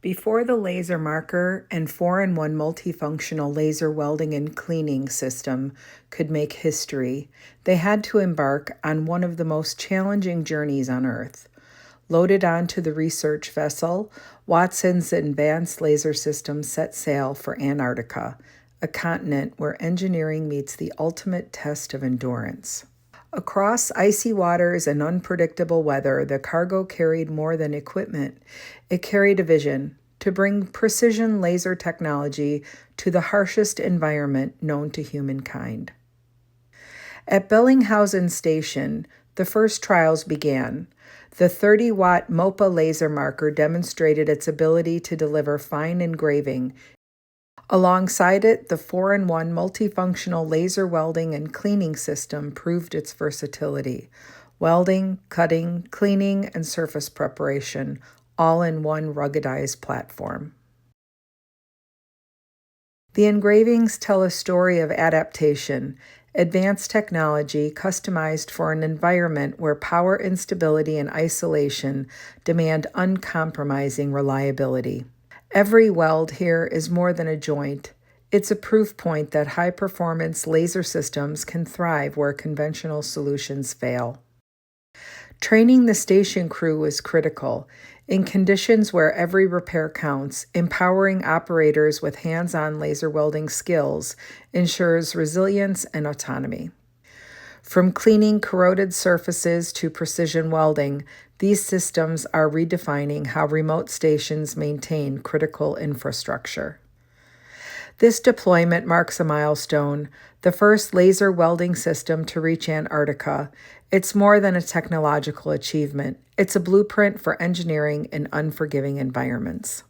Before the laser marker and 4-in-1 multifunctional laser welding and cleaning system could make history, they had to embark on one of the most challenging journeys on Earth. Loaded onto the research vessel, Wattsan's advanced laser system set sail for Antarctica, a continent where engineering meets the ultimate test of endurance. Across icy waters and unpredictable weather, the cargo carried more than equipment. It carried a vision to bring precision laser technology to the harshest environment known to humankind. At Bellinghausen Station, the first trials began. The 30-watt MOPA laser marker demonstrated its ability to deliver fine engraving. Alongside it, the 4-in-1 multifunctional laser welding and cleaning system proved its versatility. Welding, cutting, cleaning, and surface preparation, all in one ruggedized platform. The engravings tell a story of adaptation, advanced technology customized for an environment where power instability and isolation demand uncompromising reliability. Every weld here is more than a joint. It's a proof point that high-performance laser systems can thrive where conventional solutions fail. Training the station crew was critical. In conditions where every repair counts, empowering operators with hands-on laser welding skills ensures resilience and autonomy. From cleaning corroded surfaces to precision welding, these systems are redefining how remote stations maintain critical infrastructure. This deployment marks a milestone, the first laser welding system to reach Antarctica. It's more than a technological achievement. It's a blueprint for engineering in unforgiving environments.